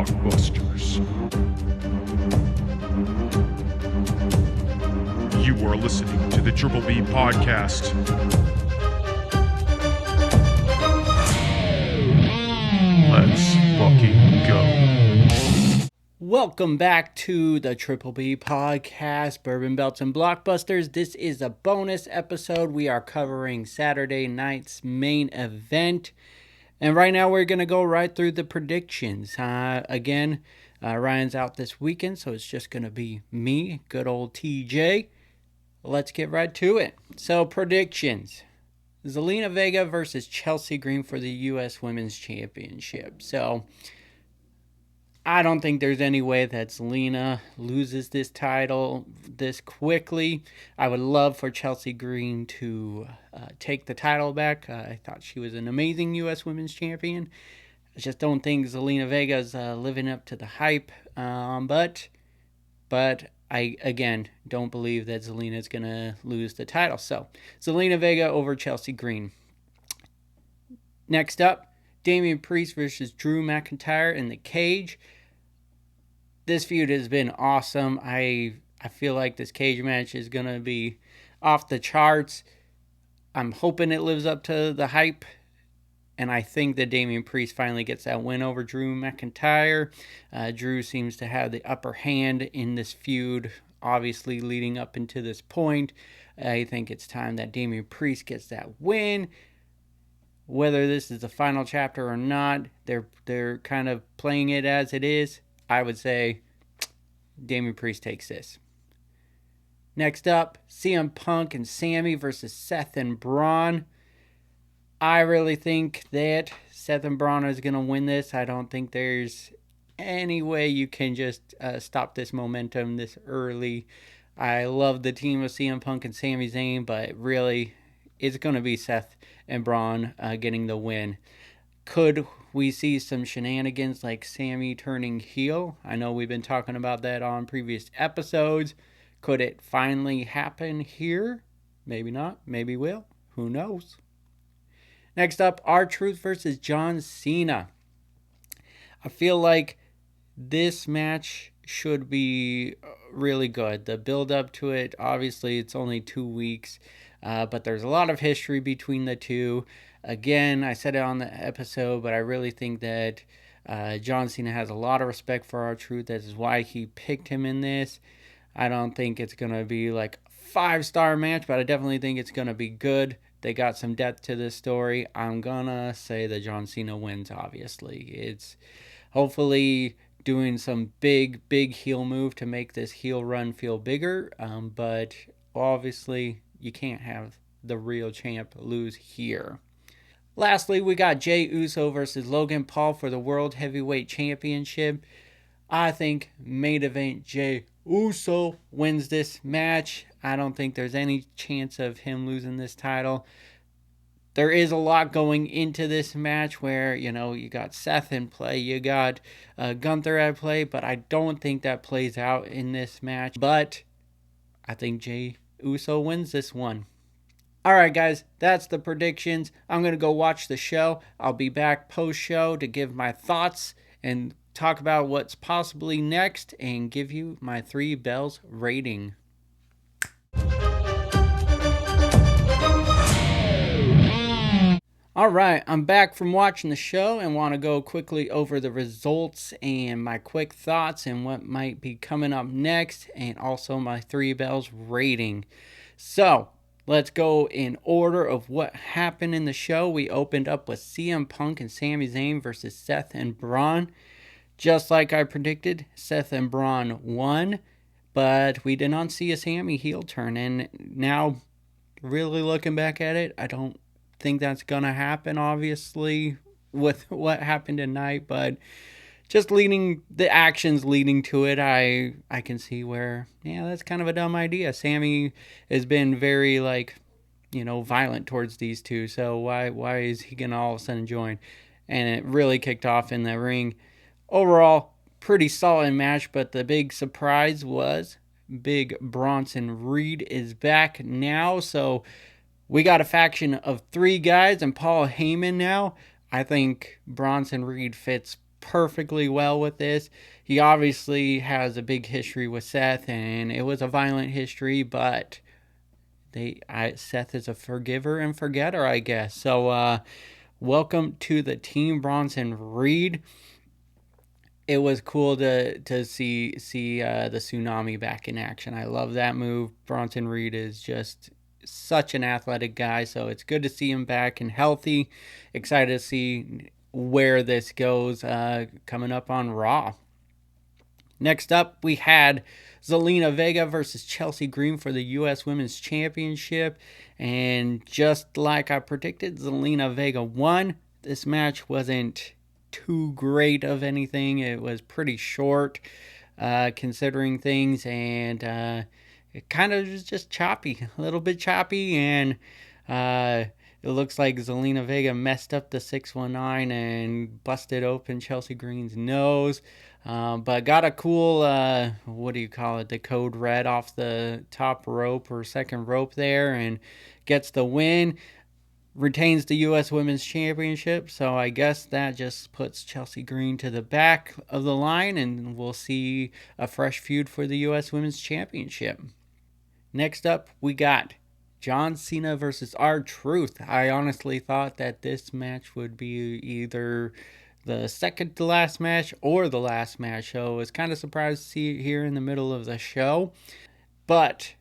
Blockbusters. You are listening to the Triple B Podcast. Let's fucking go. Welcome back to the Triple B Podcast, Bourbon, Belts, and Blockbusters. This is a bonus episode. We are covering Saturday night's main event. And right now we're going to go right through the predictions. Ryan's out this weekend, so it's just going to be me, good old TJ. Let's get right to it. So, predictions. Zelina Vega versus Chelsea Green for the U.S. Women's Championship. So, I don't think there's any way that Zelina loses this title this quickly. I would love for Chelsea Green to take the title back. I thought she was an amazing U.S. Women's Champion. I just don't think Zelina Vega's living up to the hype. But I, again, don't believe that Zelina's going to lose the title. So, Zelina Vega over Chelsea Green. Next up, Damian Priest versus Drew McIntyre in the cage. This feud has been awesome. I feel like this cage match is going to be off the charts. I'm hoping it lives up to the hype. And I think that Damian Priest finally gets that win over Drew McIntyre. Drew seems to have the upper hand in this feud, obviously leading up into this point. I think it's time that Damian Priest gets that win. Whether this is the final chapter or not, they're kind of playing it as it is. I would say Damian Priest takes this. Next up, CM Punk and Sammy versus Seth and Braun. I really think that Seth and Braun is going to win this. I don't think there's any way you can just stop this momentum this early. I love the team of CM Punk and Sami Zayn, but really it's going to be Seth and Braun getting the win. Could we see some shenanigans like Sammy turning heel? I know we've been talking about that on previous episodes. Could it finally happen here? Maybe not. Maybe will. Who knows? Next up, R-Truth versus John Cena. I feel like this match should be really good. The build up to it, obviously it's only 2 weeks, but there's a lot of history between the two. Again, I said it on the episode, but I really think that John Cena has a lot of respect for R-Truth. That is why he picked him in this. I don't think it's going to be like a 5-star match, but I definitely think it's going to be good. They got some depth to this story. I'm going to say that John Cena wins, obviously. It's hopefully doing some big heel move to make this heel run feel bigger. But obviously, you can't have the real champ lose here. Lastly, we got Jey Uso versus Logan Paul for the World Heavyweight Championship. I think main event Jey Uso wins this match. I don't think there's any chance of him losing this title. There is a lot going into this match where, you got Seth in play, you got Gunther at play, but I don't think that plays out in this match. But I think Jey Uso wins this one. Alright guys, that's the predictions. I'm going to go watch the show. I'll be back post-show to give my thoughts and talk about what's possibly next and give you my 3 bells rating. Alright, I'm back from watching the show and want to go quickly over the results and my quick thoughts and what might be coming up next and also my 3 bells rating. So, let's go in order of what happened in the show. We opened up with CM Punk and Sami Zayn versus Seth and Braun. Just like I predicted, Seth and Braun won, but we did not see a Sami heel turn. And now, really looking back at it, I don't think that's going to happen, obviously, with what happened tonight. But just the actions leading to it, I can see where, that's kind of a dumb idea. Sammy has been very, violent towards these two, so why is he going to all of a sudden join? And it really kicked off in the ring. Overall, pretty solid match, but the big surprise was Big Bronson Reed is back now, so we got a faction of 3 guys and Paul Heyman now. I think Bronson Reed fits perfectly well with this. He obviously has a big history with Seth, and it was a violent history, but Seth is a forgiver and forgetter, I guess. So welcome to the team, Bronson Reed. It was cool to see the Tsunami back in action. I love that move. Bronson Reed is just such an athletic guy, so it's good to see him back and healthy. Excited to see where this goes coming up on Raw. Next up, we had Zelina Vega versus Chelsea Green for the U.S. Women's Championship. And just like I predicted, Zelina Vega won. This match wasn't too great of anything. It was pretty short considering things. And it kind of was just choppy. A little bit choppy. And it looks like Zelina Vega messed up the 619 and busted open Chelsea Green's nose. But got a cool, what do you call it, the code red off the top rope or second rope there and gets the win. Retains the U.S. Women's Championship. So I guess that just puts Chelsea Green to the back of the line and we'll see a fresh feud for the U.S. Women's Championship. Next up, we got John Cena versus R-Truth. I honestly thought that this match would be either the second to last match or the last match. So I was kind of surprised to see it here in the middle of the show. But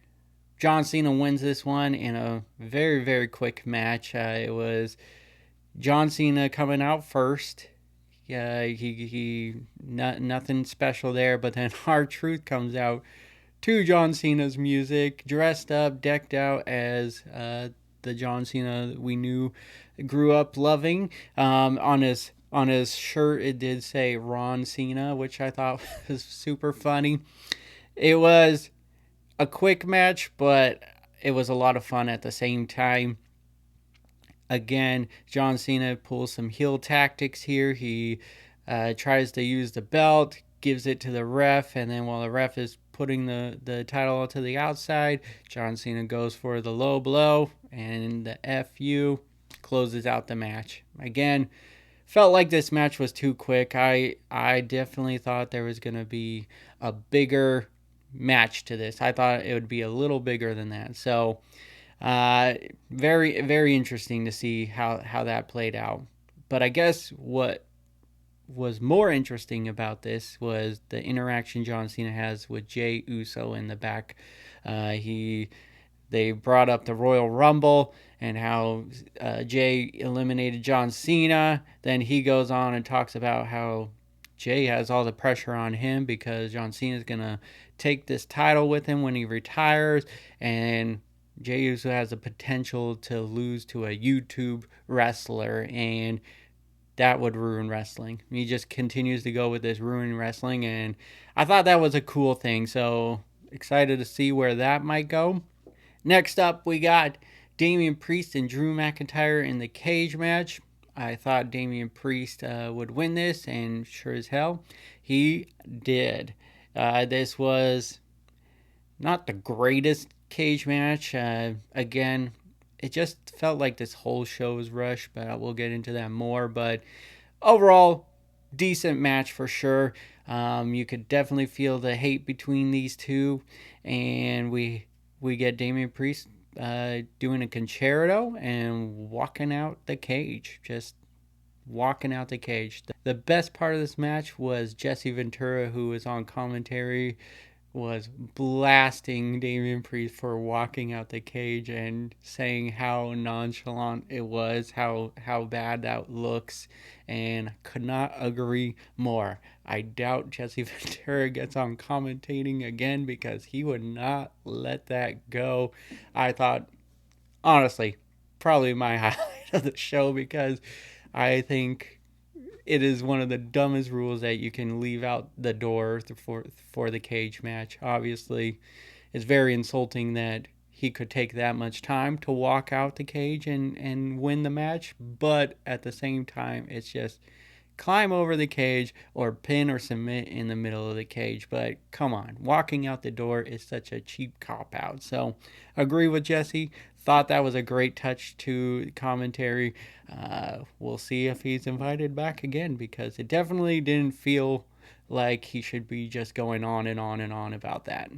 John Cena wins this one in a very, very quick match. It was John Cena coming out first. Nothing special there. But then R-Truth comes out to John Cena's music, dressed up, decked out as the John Cena we grew up loving. On his shirt, it did say Ron Cena, which I thought was super funny. It was a quick match, but it was a lot of fun at the same time. Again, John Cena pulls some heel tactics here. He tries to use the belt, gives it to the ref, and then while the ref is putting the title to the outside, John Cena goes for the low blow, and the FU closes out the match. Again, felt like this match was too quick. I definitely thought there was going to be a bigger match to this. I thought it would be a little bigger than that. So, very, very interesting to see how that played out. But I guess what was more interesting about this was the interaction John Cena has with Jey Uso in the back. They brought up the Royal Rumble and how Jey eliminated John Cena. Then he goes on and talks about how Jey has all the pressure on him because John Cena is going to take this title with him when he retires. And Jey Uso has the potential to lose to a YouTube wrestler, and that would ruin wrestling. He just continues to go with this ruin wrestling, and I thought that was a cool thing. So excited to see where that might go. Next up, we got Damian Priest and Drew McIntyre in the cage match. I thought Damian Priest would win this, and sure as hell, he did. This was not the greatest cage match. Again, it just felt like this whole show was rushed, but we'll get into that more. But overall, decent match for sure. You could definitely feel the hate between these two, and we get Damian Priest doing a concerto and walking out the cage. Just walking out the cage. The best part of this match was Jesse Ventura, who was on commentary, was blasting Damian Priest for walking out the cage and saying how nonchalant it was, how bad that looks, and could not agree more. I doubt Jesse Ventura gets on commentating again because he would not let that go. I thought, honestly, probably my highlight of the show because I think it is one of the dumbest rules that you can leave out the door for the cage match. Obviously, it's very insulting that he could take that much time to walk out the cage and win the match, but at the same time, it's just climb over the cage or pin or submit in the middle of the cage. But come on, walking out the door is such a cheap cop-out. So agree with Jesse. Thought that was a great touch to commentary. We'll see if he's invited back again, because it definitely didn't feel like he should be just going on and on and on about that.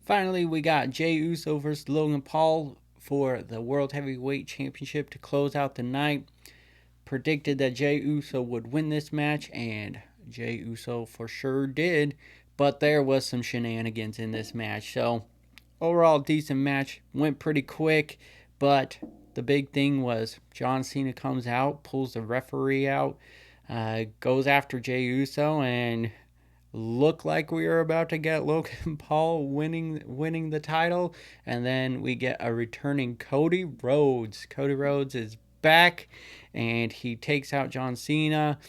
Finally, we got Jey Uso versus Logan Paul for the World Heavyweight Championship to close out the night. Predicted that Jey Uso would win this match, and Jey Uso for sure did, but there was some shenanigans in this match. So overall, decent match. Went pretty quick, but the big thing was John Cena comes out, pulls the referee out, goes after Jey Uso, and looked like we were about to get Logan Paul winning the title. And then we get a returning Cody Rhodes. Cody Rhodes is back, and he takes out John Cena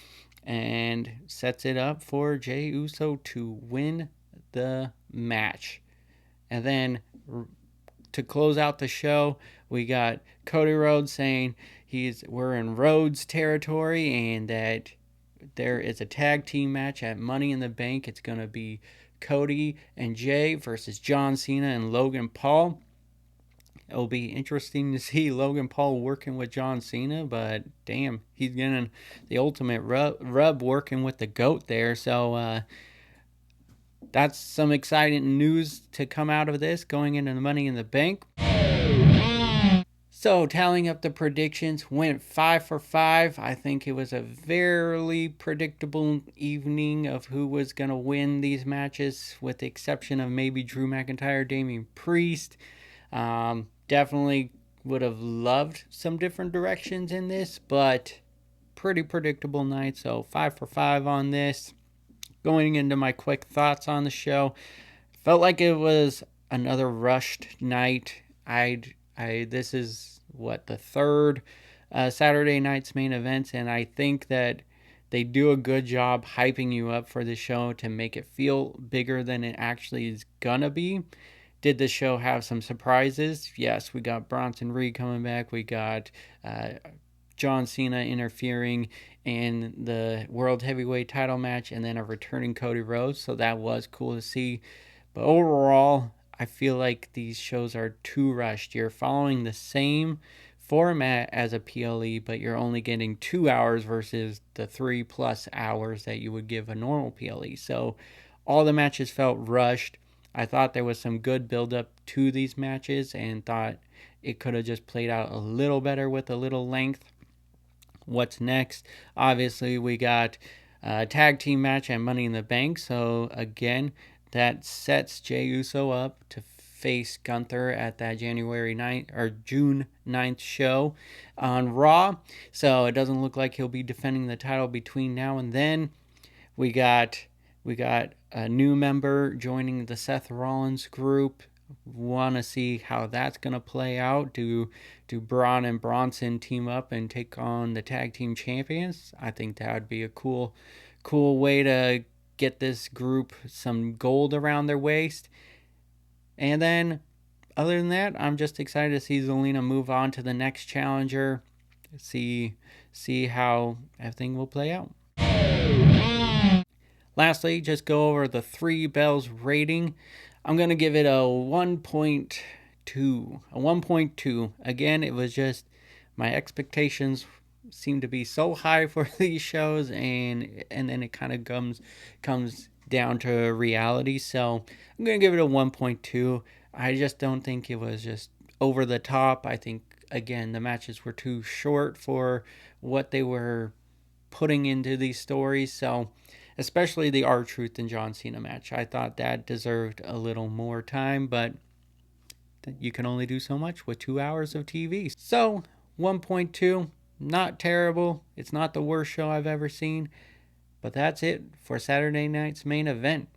and sets it up for Jey Uso to win the match. And then to close out the show, we got Cody Rhodes saying we're in Rhodes territory, and that there is a tag team match at Money in the Bank. It's going to be Cody and Jay versus John Cena and Logan Paul. It'll be interesting to see Logan Paul working with John Cena, but damn, he's getting the ultimate rub working with the GOAT there. So that's some exciting news to come out of this going into the Money in the Bank. So tallying up the predictions, went 5 for 5. I think it was a very predictable evening of who was going to win these matches, with the exception of maybe Drew McIntyre, Damian Priest. Definitely would have loved some different directions in this, but pretty predictable night. So 5 for 5 on this. Going into my quick thoughts on the show, felt like it was another rushed night. This is the third Saturday night's main event, and I think that they do a good job hyping you up for the show to make it feel bigger than it actually is gonna be. Did the show have some surprises? Yes, we got Bronson Reed coming back. We got John Cena interfering in the World Heavyweight title match, and then a returning Cody Rhodes. So that was cool to see. But overall, I feel like these shows are too rushed. You're following the same format as a PLE, but you're only getting 2 hours versus the 3+ hours that you would give a normal PLE. So all the matches felt rushed. I thought there was some good build-up to these matches, and thought it could have just played out a little better with a little length. What's next? Obviously, we got a tag team match and Money in the Bank. So again, that sets Jey Uso up to face Gunther at that June 9th show on Raw. So it doesn't look like he'll be defending the title between now and then. We got a new member joining the Seth Rollins group. Want to see how that's going to play out. Do Braun and Bronson team up and take on the tag team champions? I think that would be a cool way to get this group some gold around their waist. And then, other than that, I'm just excited to see Zelina move on to the next challenger. See how everything will play out. Lastly, just go over the 3 Bells rating. I'm going to give it a 1.2. A 1.2. Again, it was just my expectations seem to be so high for these shows, and then it kind of comes down to reality. So I'm going to give it a 1.2. I just don't think it was just over the top. I think, again, the matches were too short for what they were putting into these stories. So especially the R-Truth and John Cena match, I thought that deserved a little more time, but you can only do so much with 2 hours of TV. So 1.2, not terrible. It's not the worst show I've ever seen, but that's it for Saturday night's main event.